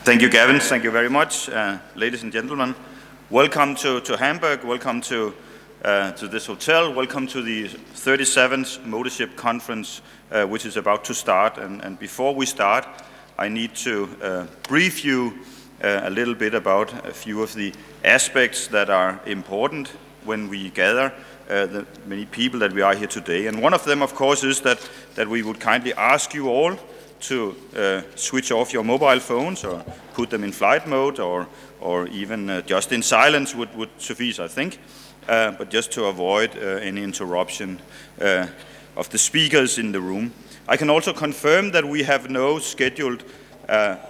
Thank you, Gavin. Thank you very much. Ladies and gentlemen, welcome to Hamburg. Welcome to this hotel. Welcome to the 37th Motorship Conference, which is about to start. And before we start, I need to brief you a little bit about a few of the aspects that are important when we gather the many people that we are here today. And one of them, of course, is that we would kindly ask you all to switch off your mobile phones or put them in flight mode or even just in silence would suffice, I think, but just to avoid any interruption of the speakers in the room. I can also confirm that we have no scheduled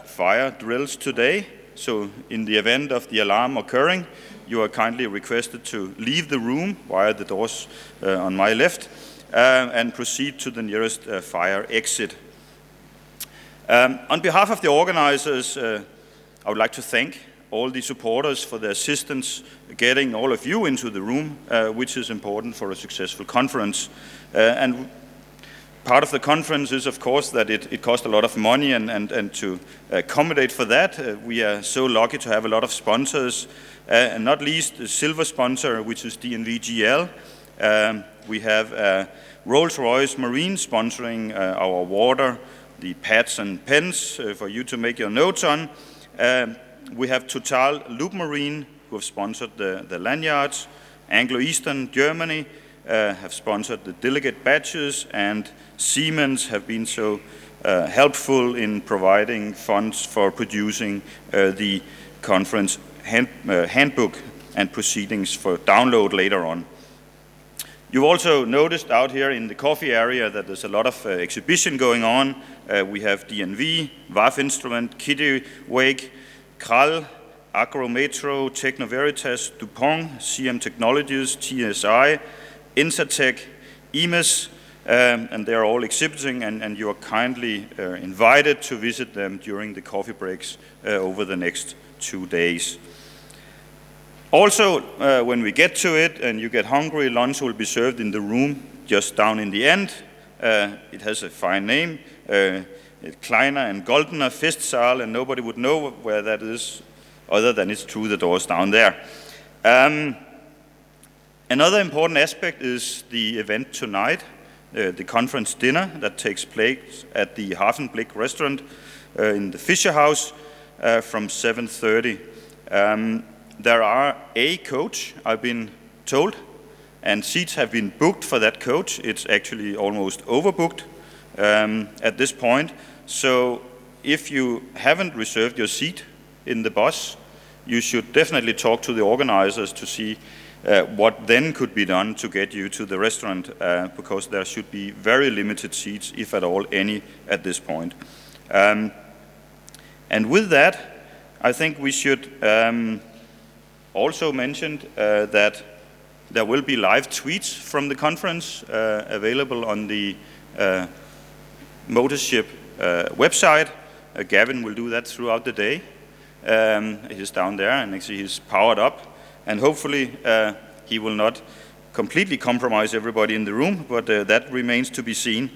fire drills today, so in the event of the alarm occurring, you are kindly requested to leave the room via the doors on my left and proceed to the nearest fire exit. On behalf of the organizers, I would like to thank all the supporters for their assistance getting all of you into the room, which is important for a successful conference. And part of the conference is, of course, that it costs a lot of money, and to accommodate for that, we are so lucky to have a lot of sponsors, and not least a silver sponsor, which is DNV GL. We have Rolls-Royce Marine sponsoring our water, the pads and pens for you to make your notes on. We have Total Loop Marine, who have sponsored the lanyards. Anglo-Eastern Germany have sponsored the delegate badges, and Siemens have been so helpful in providing funds for producing the conference handbook and proceedings for download later on. You've also noticed out here in the coffee area that there's a lot of exhibition going on. We have DNV, WAF Instrument, Kittiwake, Kral, Agrometro, Techno Veritas, DuPont, CM Technologies, TSI, Insatec, EMIS, and they're all exhibiting, and you are kindly invited to visit them during the coffee breaks over the next 2 days. Also, when we get to it and you get hungry, lunch will be served in the room just down in the end. It has a fine name, Kleiner and Goldener Festsaal, and nobody would know where that is other than it's through the doors down there. Another important aspect is the event tonight, the conference dinner that takes place at the Hafenblick restaurant in the Fischer House from 7:30. There are a coach, I've been told, and seats have been booked for that coach. It's actually almost overbooked at this point. So if you haven't reserved your seat in the bus, you should definitely talk to the organizers to see what then could be done to get you to the restaurant, because there should be very limited seats, if at all any, at this point. And with that, I think we should also mention that there will be live tweets from the conference available on the Motorship website. Gavin will do that throughout the day. He's down there, and actually he's powered up, and hopefully he will not completely compromise everybody in the room, but that remains to be seen.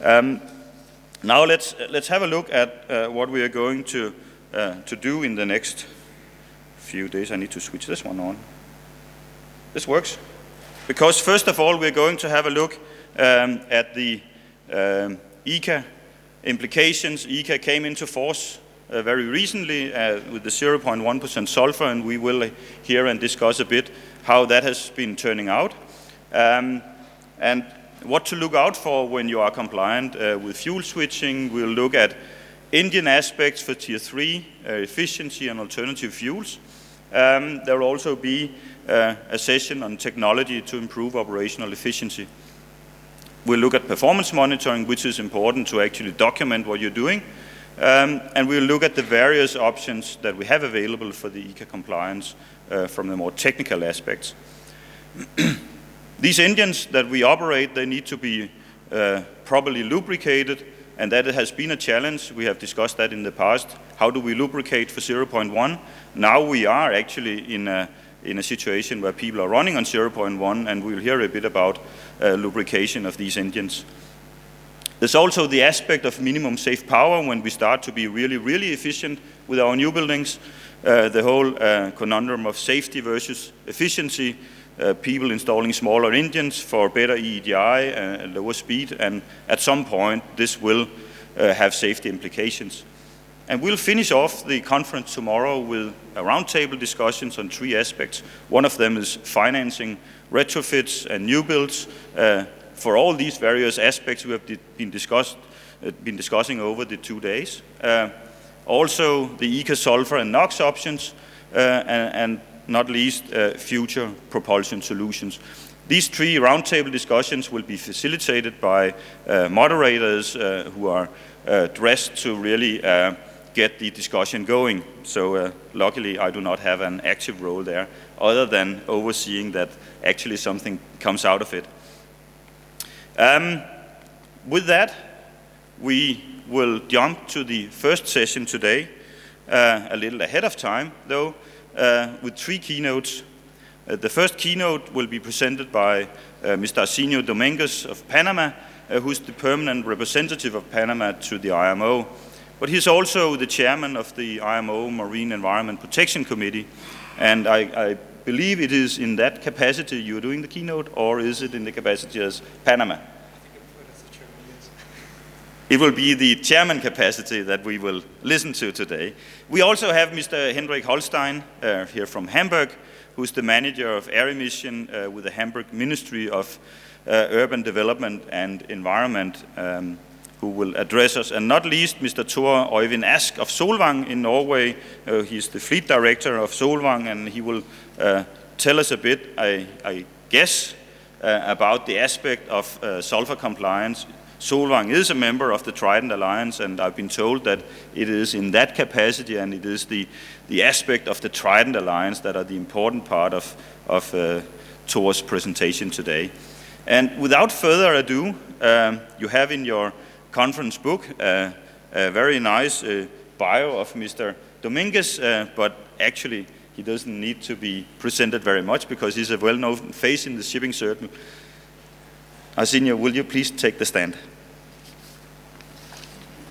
Now let's have a look at what we are going to do in the next few days. I need to switch this one on. This works. Because first of all, we're going to have a look at the ECA implications. ECA came into force very recently with the 0.1% sulfur, and we will hear and discuss a bit how that has been turning out. And what to look out for when you are compliant with fuel switching. We'll look at engine aspects for Tier 3, efficiency and alternative fuels. There will also be a session on technology to improve operational efficiency. We'll look at performance monitoring, which is important to actually document what you're doing. And we'll look at the various options that we have available for the ECA compliance from the more technical aspects. These engines that we operate, they need to be properly lubricated, and that has been a challenge. We have discussed that in the past. How do we lubricate for 0.1? Now we are actually in a situation where people are running on 0.1, and we'll hear a bit about lubrication of these engines. There's also the aspect of minimum safe power when we start to be really, really efficient with our new buildings. The whole conundrum of safety versus efficiency, people installing smaller engines for better EEDI and lower speed, and at some point this will have safety implications. And we'll finish off the conference tomorrow with a roundtable discussions on 3 aspects. One of them is financing retrofits and new builds for all these various aspects we have been discussing over the 2 days. Also the ECA sulfur and NOx options, and not least future propulsion solutions. These 3 roundtable discussions will be facilitated by moderators who are dressed to really get the discussion going. So luckily I do not have an active role there, other than overseeing that actually something comes out of it. With that, we will jump to the first session today, a little ahead of time though, with 3 keynotes. The first keynote will be presented by Mr. Arsenio Dominguez of Panama, who's the permanent representative of Panama to the IMO. But he's also the chairman of the IMO Marine Environment Protection Committee, and I believe it is in that capacity you're doing the keynote, or is it in the capacity as Panama? I think it as the chairman, yes. It will be the chairman capacity that we will listen to today. We also have Mr. Hendrik Holstein here from Hamburg, who's the manager of air emission with the Hamburg Ministry of Urban Development and Environment, who will address us, and not least Mr. Thor Øyvind Ask of Solvang in Norway. He's the fleet director of Solvang, and he will tell us a bit, I guess, about the aspect of sulfur compliance. Solvang is a member of the Trident Alliance, and I've been told that it is in that capacity, and it is the aspect of the Trident Alliance that are the important part of Thor's presentation today. And without further ado, you have in your conference book a very nice bio of Mr. Dominguez, but actually he doesn't need to be presented very much because he's a well-known face in the shipping circle. Arsenio, will you please take the stand?